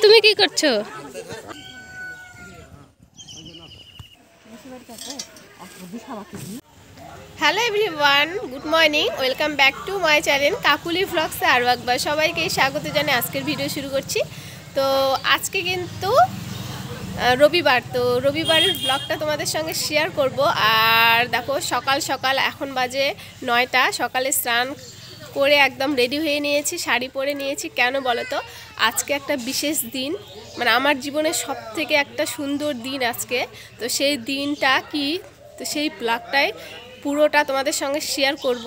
তুমি কি করছো? Hello everyone, good morning, welcome back to my channel Kakuli ভ্লগসে আরও একবার সবাইকে স্বাগত জানিয়ে আজকের ভিডিও শুরু করছি। তো আজকে কিন্তু রবিবার, তো রবিবারের ব্লগটা তোমাদের সঙ্গে শেয়ার করব। আর দেখো সকাল সকাল এখন বাজে 9টা, সকালে স্নান করে একদম রেডি হয়ে নিয়েছি, শাড়ি পরে নিয়েছি। কেন বলো তো, আজকে একটা বিশেষ দিন, মানে আমার জীবনের সব থেকে একটা সুন্দর দিন আজকে। তো সেই দিনটা কি, তো সেই ব্লগটাই পুরোটা তোমাদের সঙ্গে শেয়ার করব।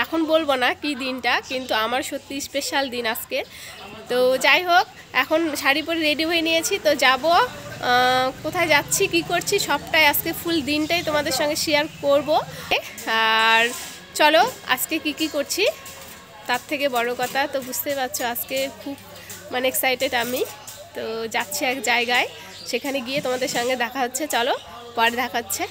এখন বলবো না কি দিনটা, কিন্তু আমার সত্যি স্পেশাল দিন আজকে। তো যাই হোক, এখন শাড়ি পরে রেডি হয়ে নিয়েছি, তো যাব কোথায় যাচ্ছি কি করছি সবটাই আজকে ফুল দিনটাই তোমাদের সঙ্গে শেয়ার করব। আর চলো আজকে কি করছি, তার থেকে বড় কথা তো বুঝতে পারছো, আজকে খুব মানে এক্সাইটেড আমি। তো যাচ্ছি এক জায়গায়, সেখানে গিয়ে তোমাদের সঙ্গে দেখা হচ্ছে। চলো পরে দেখা হচ্ছে।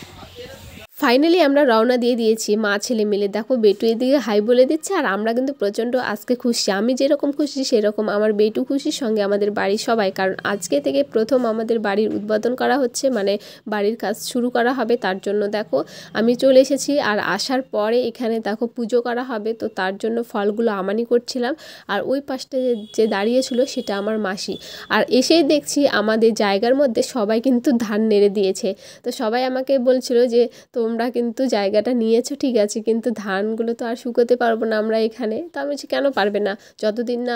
ফাইনালি আমরা রওনা দিয়ে দিয়েছি মা ছেলে মিলে। দেখো বেটু এদিকে হাই বলে দিচ্ছে, আর আমরা কিন্তু প্রচণ্ড আজকে খুশি। আমি যেরকম খুশি সেরকম আমার বেটু খুশির সঙ্গে আমাদের বাড়ির সবাই, কারণ আজকে থেকে প্রথম আমাদের বাড়ির উদ্বোধন করা হচ্ছে, মানে বাড়ির কাজ শুরু করা হবে। তার জন্য দেখো আমি চলে এসেছি, আর আসার পরে এখানে দেখো পুজো করা হবে, তো তার জন্য ফলগুলো আমানি করছিলাম। আর ওই পাশটা যে দাঁড়িয়েছিল সেটা আমার মাসি। আর এসেই দেখছি আমাদের জায়গার মধ্যে সবাই কিন্তু ধান নেড়ে দিয়েছে। তো সবাই আমাকে বলছিল যে তোমরা কিন্তু জায়গাটা নিয়েছো ঠিক আছে, কিন্তু ধানগুলো তো আর শুকোতে পারবো না আমরা এখানে। তো আমি বলছি কেন পারবে না, যতদিন না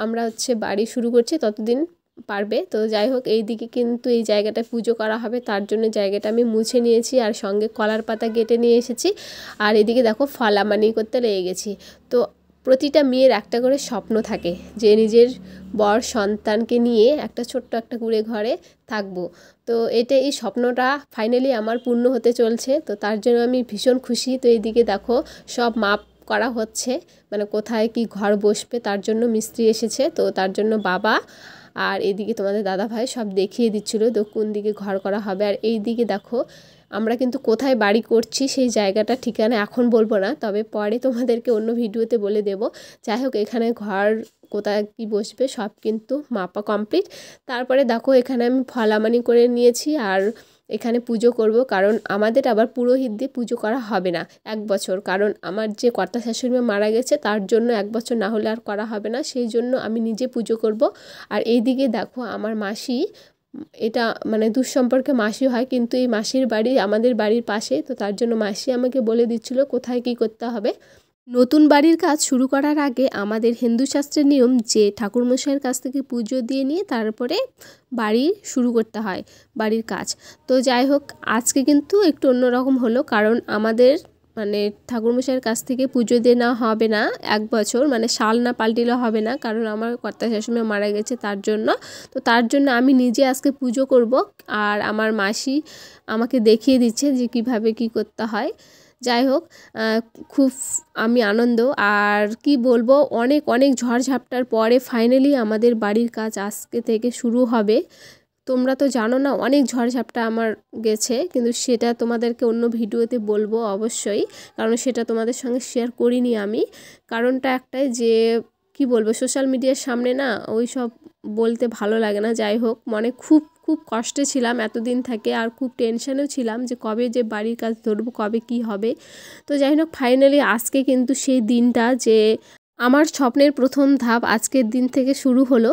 আমরা হচ্ছে বাড়ি শুরু করছি ততদিন পারবে। তো যাই হোক, এই দিকে কিন্তু এই জায়গাটা পুজো করা হবে, তার জন্য জায়গাটা আমি মুছে নিয়েছি, আর সঙ্গে কলার পাতা কেটে নিয়ে এসেছি। আর এদিকে দেখো ফালামানি করতে লেগে গেছি। তো প্রতিটা মেয়ের একটা করে স্বপ্ন থাকে যে নিজের বর সন্তানকে নিয়ে একটা ছোট্ট একটা কুঁড়ে ঘরে থাকবো। তো এই স্বপ্নটা ফাইনালি আমার পূর্ণ হতে চলছে, তো তার জন্য আমি ভীষণ খুশি। তো এইদিকে দেখো সব মাপ করা হচ্ছে, মানে কোথায় কি ঘর বসবে তার জন্য মিস্ত্রি এসেছে, তো তার জন্য বাবা আর এইদিকে তোমাদের দাদা ভাই সব দেখিয়ে দিচ্ছিলো তো কোন দিকে ঘর করা হবে। আর এই দিকে দেখো আমরা কিন্তু কোথায় বাড়ি করছি সেই জায়গাটা ঠিকানা এখন বলবো না, তবে পরে তোমাদেরকে অন্য ভিডিওতে বলে দেব। যাই হোক, এখানে ঘর কোথায় কি বসবে সব কিন্তু মাপা কমপ্লিট। তারপরে দেখো এখানে আমি ফলামানি করে নিয়েছি, আর এখানে পুজো করব, কারণ আমাদের আবার পুরোহিত দিয়ে পুজো করা হবে না 1 বছর, কারণ আমার যে কর্তা শাশুড়ি মা মারা গেছে তার জন্য 1 বছর না হলে আর করা হবে না, সেই জন্য আমি নিজে পুজো করব। আর এইদিকে দেখো আমার মাসি, এটা মানে দুঃসম্পর্কে মাসি হয়, কিন্তু এই মাসির বাড়ি আমাদের বাড়ির পাশে, তো তার জন্য মাসি আমাকে বলে দিচ্ছিল কোথায় কি করতে হবে। নতুন বাড়ির কাজ শুরু করার আগে আমাদের হিন্দু শাস্ত্রের নিয়ম যে ঠাকুরমশাইয়ের কাছ থেকে পুজো দিয়ে নিয়ে তারপরে বাড়ি শুরু করতে হয় বাড়ির কাজ। তো যাই হোক, আজকে কিন্তু একটু অন্যরকম হলো, কারণ আমাদের মানে ঠাকুরমশাইয়ের কাছ থেকে পুজো দিয়ে নেওয়া হবে না 1 বছর, মানে সাল না পাল্টিলে হবে না, কারণ আমার কর্তা শাশুড়ি মারা গেছে তার জন্য। তো তার জন্য আমি নিজে আজকে পুজো করব, আর আমার মাসি আমাকে দেখিয়ে দিচ্ছে যে কিভাবে কি করতে হয়। যাই হোক, খুব আমি আনন্দ, আর কি বলবো, অনেক অনেক ঝড়ঝাপটার পরে ফাইনালি আমাদের বাড়ির কাজ আজকে থেকে শুরু হবে। তোমরা তো জানো না, অনেক ঝড়ঝাপটা আমার গেছে, কিন্তু সেটা তোমাদেরকে অন্য ভিডিওতে বলবো অবশ্যই, কারণ সেটা তোমাদের সঙ্গে শেয়ার করিনি আমি। কারণটা একটাই যে কি বলবো, সোশ্যাল মিডিয়ার সামনে না ওই সব বলতে ভালো লাগে না। যাই হোক, মনে খুব খুব কষ্টে ছিলাম এতদিন থেকে, আর খুব টেনশনেও ছিলাম যে কবে যে বাড়ির কাজ ধরবো, কবে কি হবে। তো যাই হোক, ফাইনালি আজকে কিন্তু সেই দিনটা, যে আমার স্বপ্নের প্রথম ধাপ আজকের দিন থেকে শুরু হলো।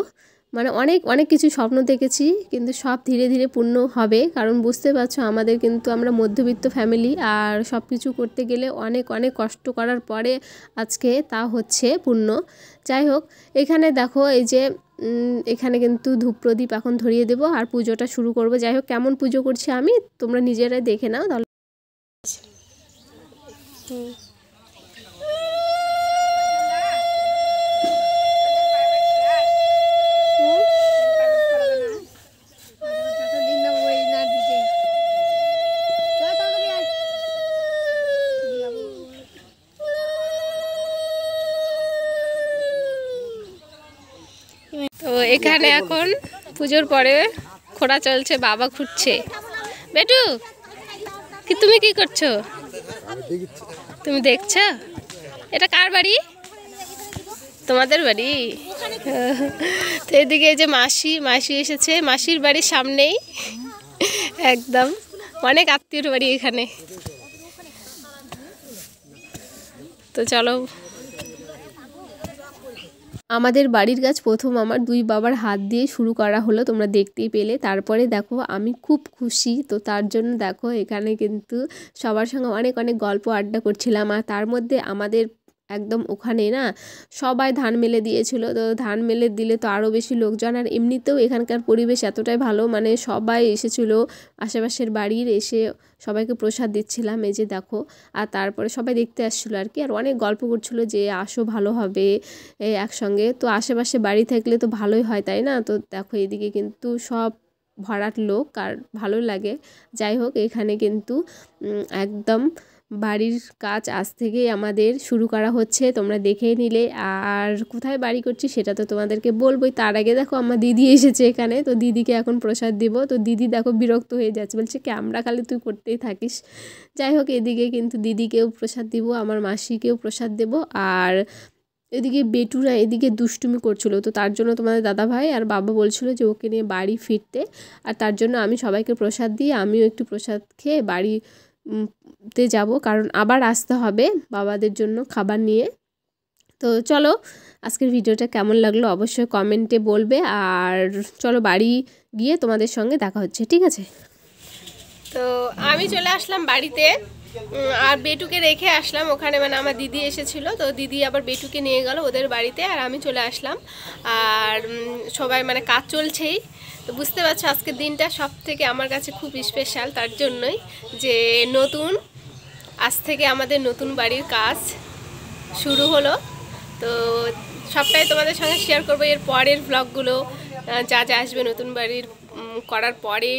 মানে অনেক অনেক কিছু স্বপ্ন দেখেছি, কিন্তু সব ধীরে ধীরে পূর্ণ হবে, কারণ বুঝতে পারছো আমাদের কিন্তু আমরা মধ্যবিত্ত ফ্যামিলি, আর সব কিছু করতে গেলে অনেক অনেক কষ্ট করার পরে আজকে তা হচ্ছে পূর্ণ। যাই হোক, এখানে দেখো এই যে এখানে কিন্তু ধূপ প্রদীপ এখন ধরিয়ে দেবো, আর পুজোটা শুরু করব। যাই হোক, কেমন পুজো করছি আমি তোমরা নিজেরাই দেখে নাও তাহলে। তো এখানে এখন পুজোর পরে খোঁড়া চলছে, বাবা খুঁড়ছে। বেটু কি তুমি কি করছো? তুমি দেখছো? এটা কার বাড়ি? তোমাদের বাড়ি? তো এদিকে এই যে মাসি এসেছে, মাসির বাড়ির সামনেই একদম, অনেক আত্মীয়র বাড়ি এখানে। তো চলো, আমাদের বাড়ির গাছ প্রথম আমার দুই বাবার হাত দিয়ে শুরু করা হলো, তোমরা দেখতেই পেলে। তারপরে দেখো আমি খুব খুশি, তো তার জন্য দেখো এখানে কিন্তু সবার সঙ্গে অনেক অনেক গল্প আড্ডা করছিলাম। আর তার মধ্যে আমাদের একদম ওখানে না সবাই ধান মেলে দিয়েছিল, তো ধান মেলে দিলে তো আরও বেশি লোকজন। আর এমনিতেও এখানকার পরিবেশ এতটাই ভালো, মানে সবাই এসেছিলো আশেপাশের বাড়ির, এসে সবাইকে প্রসাদ দিচ্ছিলাম, এই যে দেখো। আর তারপরে সবাই দেখতে আসছিলো আর কি, আর অনেক গল্প করছিলো যে আসো ভালো হবে একসঙ্গে। তো আশেপাশে বাড়ি থাকলে তো ভালোই হয়, তাই না? তো দেখো এদিকে কিন্তু সব ভরাট লোক, আর ভালো লাগে। যাই হোক, এখানে কিন্তু একদম বাড়ির কাজ আজ থেকেই আমাদের শুরু করা হচ্ছে, তোমরা দেখেই নিলে। আর কোথায় বাড়ি করছি সেটা তো তোমাদেরকে বলবোই। তার আগে দেখো আমার দিদি এসেছে এখানে, তো দিদিকে এখন প্রসাদ দিব। তো দিদি দেখো বিরক্ত হয়ে যাচ্ছে, বলছে ক্যামেরা খালি তুই করতেই থাকিস। যাই হোক, এদিকে কিন্তু দিদিকেও প্রসাদ দিব, আমার মাসিকেও প্রসাদ দেব। আর এদিকে বেটুরা এদিকে দুষ্টুমি করছিল, তো তার জন্য তোমাদের দাদাভাই আর বাবা বলছিল যে ওকে নিয়ে বাড়ি ফিরতে। আর তার জন্য আমি সবাইকে প্রসাদ দিয়ে আমিও একটু প্রসাদ খেয়ে বাড়িতে যাব, কারণ আবার আসতে হবে বাবাদের জন্য খাবার নিয়ে। তো চলো, আজকের ভিডিওটা কেমন লাগলো অবশ্যই কমেন্টে বলবে। আর চলো বাড়ি গিয়ে তোমাদের সঙ্গে দেখা হচ্ছে, ঠিক আছে? তো আমি চলে আসলাম বাড়িতে, আর বেটুকে রেখে আসলাম ওখানে, মানে আমার দিদি এসেছিল, তো দিদি আবার বেটুকে নিয়ে গেল ওদের বাড়িতে, আর আমি চলে আসলাম। আর সবাই মানে কাজ চলছেই, তো বুঝতে পারছো আজকের দিনটা সব থেকে আমার কাছে খুব স্পেশাল, তার জন্যই যে আজ থেকে আমাদের নতুন বাড়ির কাজ শুরু হলো। তো সবটাই তোমাদের সঙ্গে শেয়ার করবো, এর পরের ব্লগগুলো যা যা আসবে নতুন বাড়ির করার পরে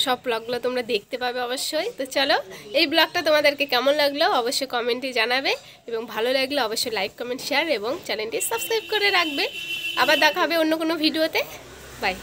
সব ব্লগগুলো তোমরা দেখতে পাবে অবশ্যই। তো চলো, এই ব্লগটা তোমাদেরকে কেমন লাগলো অবশ্যই কমেন্টে জানাবে, এবং ভালো লাগলে অবশ্যই লাইক কমেন্ট শেয়ার এবং চ্যানেলটি সাবস্ক্রাইব করে রাখবে। আবার দেখা হবে অন্য কোনো ভিডিওতে। বাই।